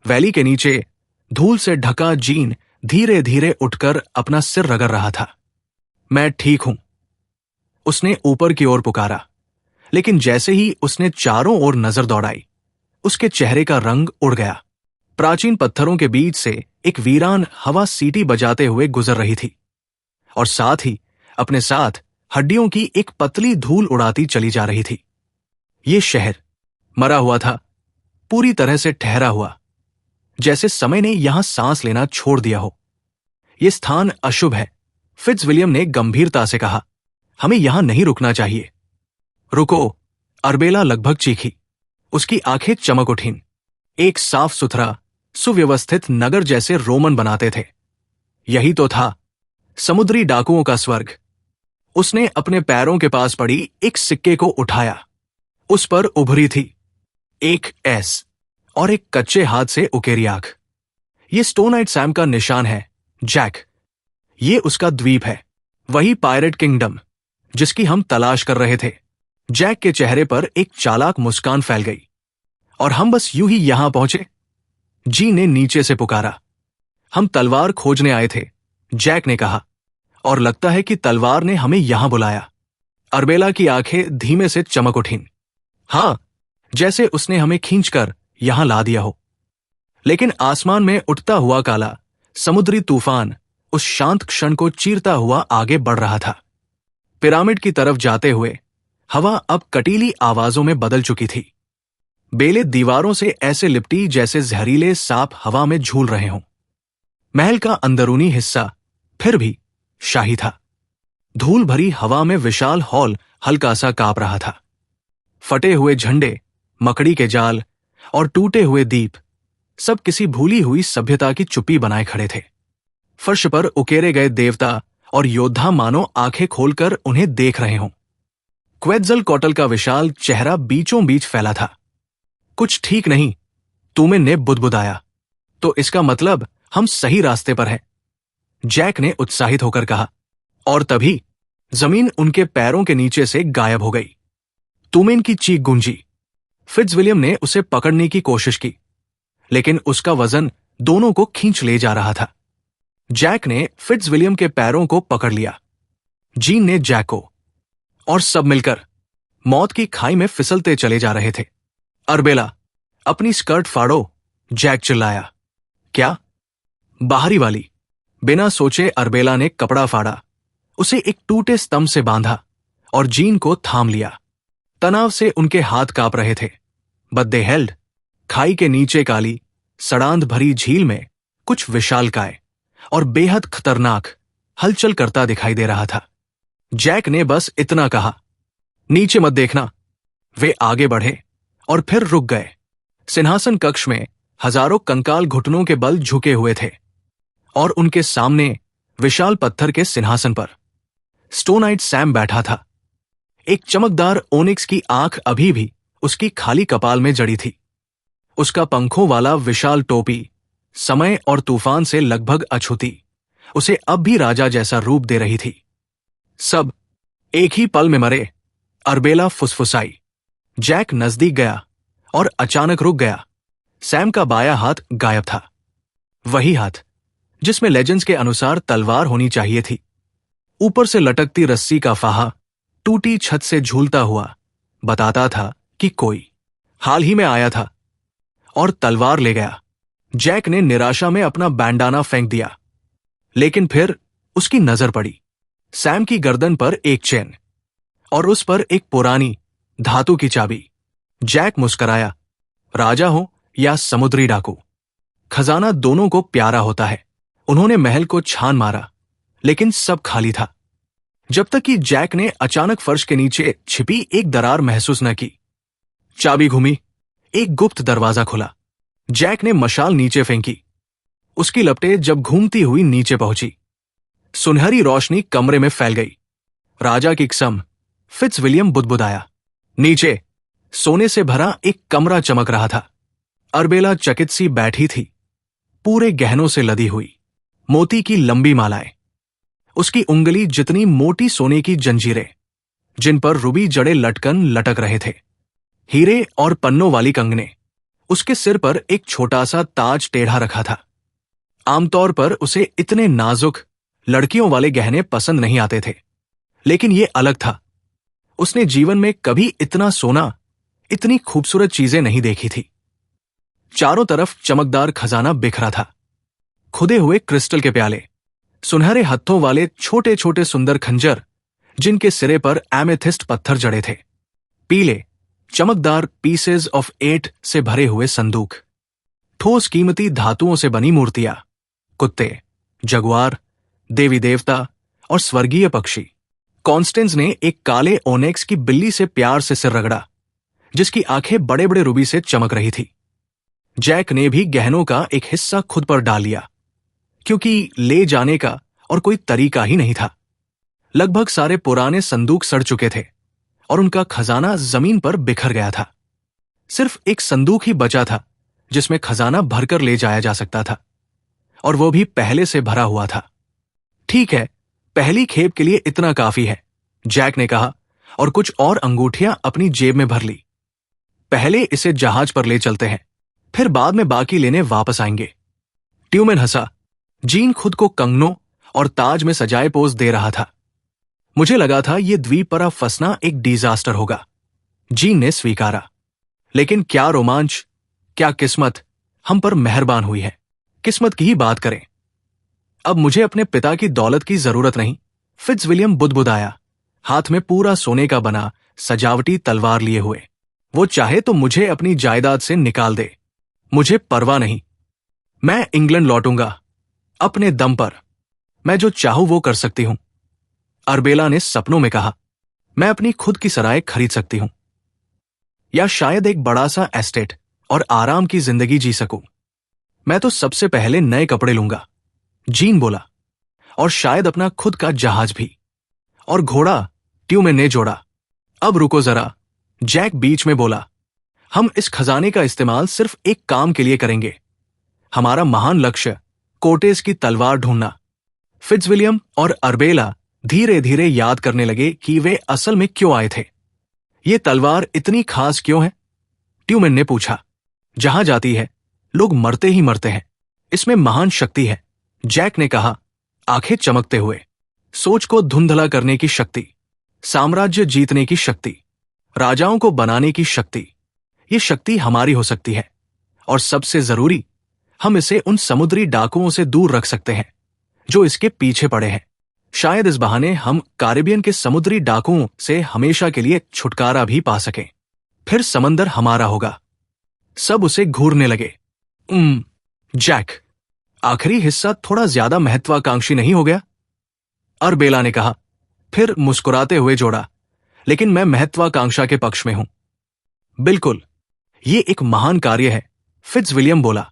Valley के नीचे धूल से ढका जीन धीरे धीरे उठकर अपना सिर रगड़ रहा था। मैं ठीक हूं, उसने ऊपर की ओर पुकारा, लेकिन जैसे ही उसने चारों ओर नजर दौड़ाई, उसके चेहरे का रंग उड़ गया। प्राचीन पत्थरों के बीच से एक वीरान हवा सीटी बजाते हुए गुजर रही थी और साथ ही अपने साथ हड्डियों की एक पतली धूल उड़ाती चली जा रही थी। ये शहर मरा हुआ था, पूरी तरह से ठहरा हुआ, जैसे समय ने यहां सांस लेना छोड़ दिया हो। यह स्थान अशुभ है, फिट्जविलियम ने गंभीरता से कहा। हमें यहां नहीं रुकना चाहिए। रुको, अरबेला लगभग चीखी। उसकी आंखें चमक उठीं। एक साफ सुथरा, सुव्यवस्थित नगर जैसे रोमन बनाते थे। यही तो था समुद्री डाकुओं का स्वर्ग। उसने अपने पैरों के पास पड़ी एक सिक्के को उठाया। उस पर उभरी थी एक एस और एक कच्चे हाथ से उकेरी आंख। ये स्टोनाइट सैम का निशान है, जैक। ये उसका द्वीप है, वही पायरेट किंगडम जिसकी हम तलाश कर रहे थे। जैक के चेहरे पर एक चालाक मुस्कान फैल गई। और हम बस यूं ही यहां पहुंचे? जी ने नीचे से पुकारा। हम तलवार खोजने आए थे, जैक ने कहा, और लगता है कि तलवार ने हमें यहां बुलाया। अरबेला की आंखें धीमे से चमक उठीं। हां, जैसे उसने हमें खींचकर यहां ला दिया हो। लेकिन आसमान में उठता हुआ काला समुद्री तूफान उस शांत क्षण को चीरता हुआ आगे बढ़ रहा था। पिरामिड की तरफ जाते हुए हवा अब कटीली आवाजों में बदल चुकी थी। बेलें दीवारों से ऐसे लिपटी जैसे जहरीले सांप हवा में झूल रहे हों। महल का अंदरूनी हिस्सा फिर भी शाही था। धूल भरी हवा में विशाल हॉल हल्का सा कांप रहा था। फटे हुए झंडे, मकड़ी के जाल और टूटे हुए दीप सब किसी भूली हुई सभ्यता की चुप्पी बनाए खड़े थे। फर्श पर उकेरे गए देवता और योद्धा मानो आंखें खोलकर उन्हें देख रहे हों। क्वेट्ज़लकोअट्ल का विशाल चेहरा बीचों बीच फैला था। कुछ ठीक नहीं, तुमेन ने बुदबुदाया। तो इसका मतलब हम सही रास्ते पर हैं, जैक ने उत्साहित होकर कहा। और तभी जमीन उनके पैरों के नीचे से गायब हो गई। तुमेन की चीख गूंजी। फिट्जविलियम ने उसे पकड़ने की कोशिश की, लेकिन उसका वजन दोनों को खींच ले जा रहा था। जैक ने फिट्जविलियम के पैरों को पकड़ लिया, जीन ने जैक को, और सब मिलकर मौत की खाई में फिसलते चले जा रहे थे। अरबेला, अपनी स्कर्ट फाड़ो, जैक चिल्लाया। क्या? बाहरी वाली। बिना सोचे अरबेला ने कपड़ा फाड़ा, उसे एक टूटे स्तंभ से बांधा और जीन को थाम लिया। तनाव से उनके हाथ कांप रहे थे। But they held. खाई के नीचे काली सड़ांध भरी झील में कुछ विशालकाय और बेहद खतरनाक हलचल करता दिखाई दे रहा था। जैक ने बस इतना कहा, नीचे मत देखना। वे आगे बढ़े और फिर रुक गए। सिंहासन कक्ष में हजारों कंकाल घुटनों के बल झुके हुए थे और उनके सामने विशाल पत्थर के सिंहासन पर स्टोनाइट सैम बैठा था। एक चमकदार ओनिक्स की आंख अभी भी उसकी खाली कपाल में जड़ी थी। उसका पंखों वाला विशाल टोपी समय और तूफान से लगभग अछूती उसे अब भी राजा जैसा रूप दे रही थी। सब एक ही पल में मरे, अरबेला फुसफुसाई। जैक नजदीक गया और अचानक रुक गया। सैम का बायां हाथ गायब था, वही हाथ जिसमें लेजेंड्स के अनुसार तलवार होनी चाहिए थी। ऊपर से लटकती रस्सी का फाहा टूटी छत से झूलता हुआ बताता था कि कोई हाल ही में आया था और तलवार ले गया। जैक ने निराशा में अपना बैंडाना फेंक दिया, लेकिन फिर उसकी नजर पड़ी सैम की गर्दन पर एक चेन और उस पर एक पुरानी धातु की चाबी। जैक मुस्कराया। राजा हो या समुद्री डाकू, खजाना दोनों को प्यारा होता है। उन्होंने महल को छान मारा, लेकिन सब खाली था, जब तक कि जैक ने अचानक फर्श के नीचे छिपी एक दरार महसूस न की। चाबी घूमी, एक गुप्त दरवाजा खुला। जैक ने मशाल नीचे फेंकी। उसकी लपटें जब घूमती हुई नीचे पहुंची, सुनहरी रोशनी कमरे में फैल गई। राजा की कसम, फिट्जविलियम बुदबुदाया। नीचे सोने से भरा एक कमरा चमक रहा था। अरबेला चकित सी बैठी थी, पूरे गहनों से लदी हुई, मोती की लंबी मालाएं, उसकी उंगली जितनी मोटी सोने की जंजीरें जिन पर रुबी जड़े लटकन लटक रहे थे, हीरे और पन्नों वाली कंगने, उसके सिर पर एक छोटा सा ताज टेढ़ा रखा था। आमतौर पर उसे इतने नाजुक लड़कियों वाले गहने पसंद नहीं आते थे, लेकिन ये अलग था। उसने जीवन में कभी इतना सोना, इतनी खूबसूरत चीजें नहीं देखी थी। चारों तरफ चमकदार खजाना बिखरा था। खुदे हुए क्रिस्टल के प्याले, सुनहरे हत्थों वाले छोटे छोटे सुंदर खंजर जिनके सिरे पर एमेथिस्ट पत्थर जड़े थे, पीले चमकदार पीसेस ऑफ 8 से भरे हुए संदूक, ठोस कीमती धातुओं से बनी मूर्तियां, कुत्ते, जगुआर, देवी देवता और स्वर्गीय पक्षी। कॉन्स्टेंस ने एक काले ओनेक्स की बिल्ली से प्यार से सिर रगड़ा, जिसकी आंखें बड़े बड़े रूबी से चमक रही थी। जैक ने भी गहनों का एक हिस्सा खुद पर डाल लिया, क्योंकि ले जाने का और कोई तरीका ही नहीं था। लगभग सारे पुराने संदूक सड़ चुके थे और उनका खजाना जमीन पर बिखर गया था। सिर्फ एक संदूक ही बचा था जिसमें खजाना भरकर ले जाया जा सकता था, और वो भी पहले से भरा हुआ था। ठीक है, पहली खेप के लिए इतना काफी है, जैक ने कहा, और कुछ और अंगूठियां अपनी जेब में भर ली। पहले इसे जहाज पर ले चलते हैं, फिर बाद में बाकी लेने वापस आएंगे। ट्यूमेन हंसा। जीन खुद को कंगनों और ताज में सजाए पोज दे रहा था। मुझे लगा था ये द्वीप पर अब फंसना एक डिजास्टर होगा, जीन ने स्वीकारा। लेकिन क्या रोमांच, क्या किस्मत हम पर मेहरबान हुई है। किस्मत की ही बात करें। अब मुझे अपने पिता की दौलत की जरूरत नहीं, फिट्जविलियम बुदबुदाया, हाथ में पूरा सोने का बना सजावटी तलवार लिए हुए। वो चाहे तो मुझे अपनी जायदाद से निकाल दे, मुझे परवाह नहीं। मैं इंग्लैंड लौटूंगा अपने दम पर। मैं जो चाहूं वो कर सकती हूं। अरबेला ने सपनों में कहा, मैं अपनी खुद की सराय खरीद सकती हूं, या शायद एक बड़ा सा एस्टेट और आराम की जिंदगी जी सकूं। मैं तो सबसे पहले नए कपड़े लूंगा, जीन बोला, और शायद अपना खुद का जहाज भी। और घोड़ा, ट्यूमेन ने जोड़ा। अब रुको जरा, जैक बीच में बोला, हम इस खजाने का इस्तेमाल सिर्फ एक काम के लिए करेंगे। हमारा महान लक्ष्य कोर्टेस की तलवार ढूंढना। फिट्जविलियम और अरबेला धीरे धीरे याद करने लगे कि वे असल में क्यों आए थे। ये तलवार इतनी खास क्यों है? ट्यूमेन ने पूछा। जहां जाती है लोग मरते ही मरते हैं, इसमें महान शक्ति है, जैक ने कहा, आंखें चमकते हुए। सोच को धुंधला करने की शक्ति, साम्राज्य जीतने की शक्ति, राजाओं को बनाने की शक्ति। ये शक्ति हमारी हो सकती है, और सबसे जरूरी, हम इसे उन समुद्री डाकुओं से दूर रख सकते हैं जो इसके पीछे पड़े हैं। शायद इस बहाने हम कैरिबियन के समुद्री डाकुओं से हमेशा के लिए छुटकारा भी पा सकें। फिर समंदर हमारा होगा। सब उसे घूरने लगे। जैक, आखिरी हिस्सा थोड़ा ज्यादा महत्वाकांक्षी नहीं हो गया? अरबेला ने कहा, फिर मुस्कुराते हुए जोड़ा, लेकिन मैं महत्वाकांक्षा के पक्ष में हूं। बिल्कुल, ये एक महान कार्य है, फिट्जविलियम बोला।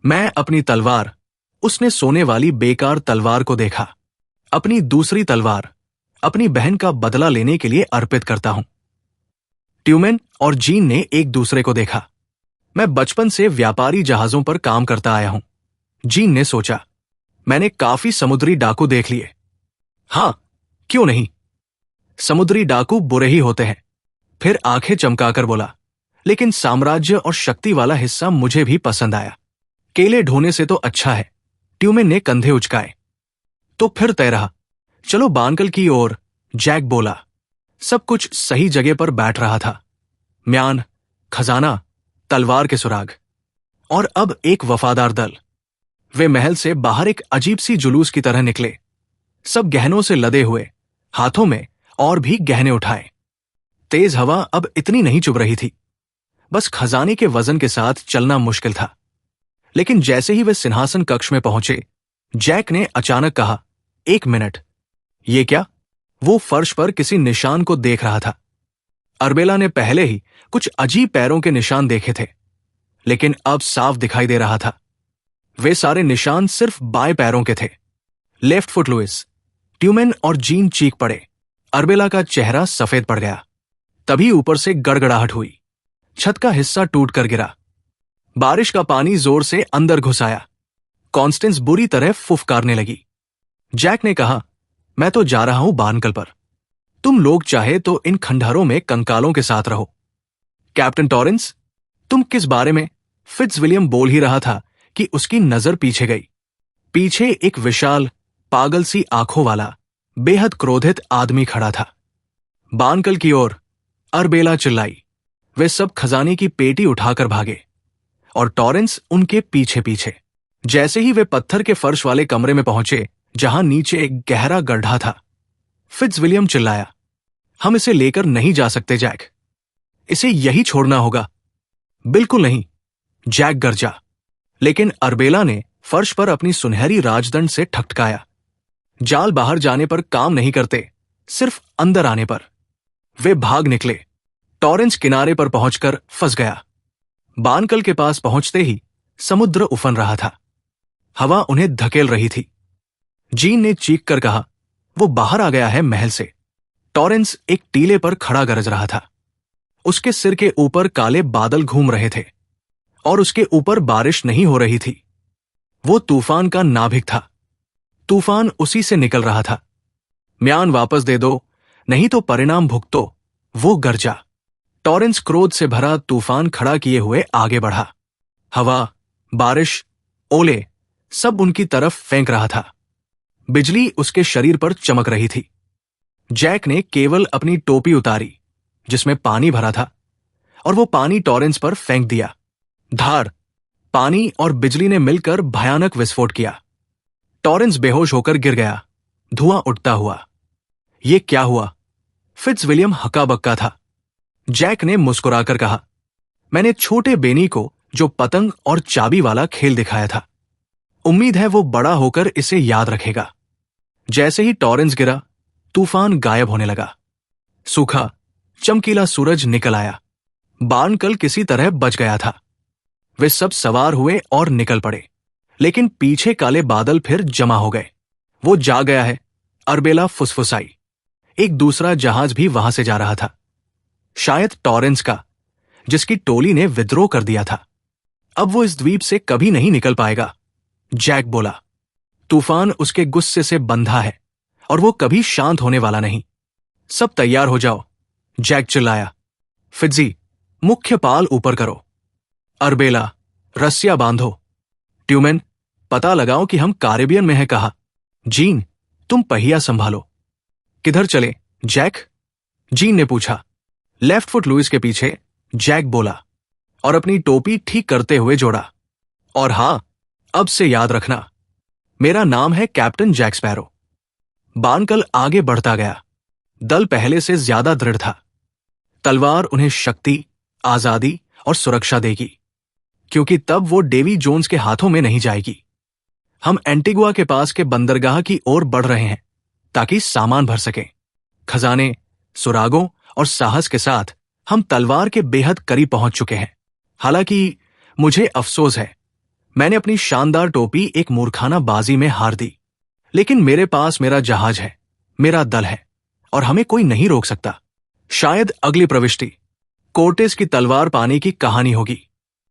मैं अपनी तलवार, उसने सोने वाली बेकार तलवार को देखा, अपनी दूसरी तलवार अपनी बहन का बदला लेने के लिए अर्पित करता हूं। ट्यूमेन और जीन ने एक दूसरे को देखा। मैं बचपन से व्यापारी जहाजों पर काम करता आया हूं, जीन ने सोचा। मैंने काफी समुद्री डाकू देख लिए। हां, क्यों नहीं? समुद्री डाकू बुरे ही होते हैं। फिर आंखें चमकाकर बोला, लेकिन साम्राज्य और शक्ति वाला हिस्सा मुझे भी पसंद आया। केले ढोने से तो अच्छा है। ट्यूमेन ने कंधे उचकाए। तो फिर तय रहा, चलो बानकल की ओर, जैक बोला। सब कुछ सही जगह पर बैठ रहा था। म्यान, खजाना, तलवार के सुराग, और अब एक वफादार दल। वे महल से बाहर एक अजीब सी जुलूस की तरह निकले, सब गहनों से लदे हुए, हाथों में और भी गहने उठाए। तेज हवा अब इतनी नहीं चुभ रही थी, बस खजाने के वजन के साथ चलना मुश्किल था। लेकिन जैसे ही वे सिंहासन कक्ष में पहुंचे, जैक ने अचानक कहा, एक मिनट, ये क्या? वो फर्श पर किसी निशान को देख रहा था। अरबेला ने पहले ही कुछ अजीब पैरों के निशान देखे थे, लेकिन अब साफ दिखाई दे रहा था। वे सारे निशान सिर्फ बाएं पैरों के थे। Left foot Louis. ट्यूमेन और जीन चीख पड़े। अरबेला का चेहरा सफेद पड़ गया। तभी ऊपर से गड़गड़ाहट हुई। छत का हिस्सा टूट कर गिरा। बारिश का पानी जोर से अंदर घुस आया। कॉन्स्टेंस बुरी तरह फुफकारने लगी। जैक ने कहा, मैं तो जा रहा हूं बानकल पर। तुम लोग चाहे तो इन खंडहरों में कंकालों के साथ रहो। कैप्टन टॉरेंस, तुम किस बारे में? फिट्जविलियम बोल ही रहा था कि उसकी नजर पीछे गई। पीछे एक विशाल, पागल सी आंखों वाला, बेहद क्रोधित आदमी खड़ा था। बानकल की ओर, अरबेला चिल्लाई। वे सब खजाने की पेटी उठाकर भागे और टॉरेंस उनके पीछे पीछे। जैसे ही वे पत्थर के फर्श वाले कमरे में पहुंचे जहां नीचे एक गहरा गड्ढा था, फिट्जविलियम चिल्लाया, हम इसे लेकर नहीं जा सकते जैक, इसे यही छोड़ना होगा। बिल्कुल नहीं, जैक गरजा। लेकिन अरबेला ने फर्श पर अपनी सुनहरी राजदंड से ठकठकाया। जाल बाहर जाने पर काम नहीं करते, सिर्फ अंदर आने पर। वे भाग निकले। टॉरेंस किनारे पर पहुंचकर फंस गया। बानकल के पास पहुंचते ही समुद्र उफन रहा था। हवा उन्हें धकेल रही थी। जीन ने चीख कर कहा, वो बाहर आ गया है महल से। टॉरेंस एक टीले पर खड़ा गरज रहा था। उसके सिर के ऊपर काले बादल घूम रहे थे और उसके ऊपर बारिश नहीं हो रही थी। वो तूफान का नाभिक था। तूफान उसी से निकल रहा था। म्यान वापस दे दो, नहीं तो परिणाम भुगतो, वो गरजा। टॉरेंस क्रोध से भरा तूफान खड़ा किए हुए आगे बढ़ा। हवा, बारिश, ओले सब उनकी तरफ फेंक रहा था। बिजली उसके शरीर पर चमक रही थी। जैक ने केवल अपनी टोपी उतारी जिसमें पानी भरा था और वो पानी टॉरेंस पर फेंक दिया। धार, पानी और बिजली ने मिलकर भयानक विस्फोट किया। टॉरेंस बेहोश होकर गिर गया, धुआं उठता हुआ। ये क्या हुआ? फिट्जविलियम हक्का बक्का था। जैक ने मुस्कुराकर कहा, मैंने छोटे बेनी को जो पतंग और चाबी वाला खेल दिखाया था। उम्मीद है वो बड़ा होकर इसे याद रखेगा। जैसे ही टॉरेंस गिरा, तूफान गायब होने लगा। सूखा, चमकीला सूरज निकल आया। बानकल किसी तरह बच गया था। वे सब सवार हुए और निकल पड़े, लेकिन पीछे काले बादल फिर जमा हो गए। वो जा गया है, अरबेला फुसफुसाई। एक दूसरा जहाज भी वहां से जा रहा था, शायद टॉरेंस का, जिसकी टोली ने विद्रोह कर दिया था। अब वो इस द्वीप से कभी नहीं निकल पाएगा, जैक बोला। तूफान उसके गुस्से से बंधा है और वो कभी शांत होने वाला नहीं। सब तैयार हो जाओ, जैक चिल्लाया। फिट्जी, मुख्य पाल ऊपर करो। अरबेला, रस्सियां बांधो। ट्यूमेन, पता लगाओ कि हम कैरिबियन में हैं कहा। जीन, तुम पहिया संभालो। किधर चले, जैक? जीन ने पूछा। लेफ्ट फुट लुइस के पीछे, जैक बोला और अपनी टोपी ठीक करते हुए जोड़ा। और हां, अब से याद रखना, मेरा नाम है कैप्टन जैक स्पैरो। बानकल आगे बढ़ता गया। दल पहले से ज्यादा दृढ़ था। तलवार उन्हें शक्ति, आजादी और सुरक्षा देगी, क्योंकि तब वो डेवी जोन्स के हाथों में नहीं जाएगी। हम एंटीगुआ के पास के बंदरगाह की ओर बढ़ रहे हैं ताकि सामान भर सकें। खजाने, सुरागों और साहस के साथ हम तलवार के बेहद करीब पहुंच चुके हैं। हालांकि मुझे अफसोस है, मैंने अपनी शानदार टोपी एक मूर्खाना बाजी में हार दी। लेकिन मेरे पास मेरा जहाज है, मेरा दल है और हमें कोई नहीं रोक सकता। शायद अगली प्रविष्टि कोर्टेस की तलवार पाने की कहानी होगी।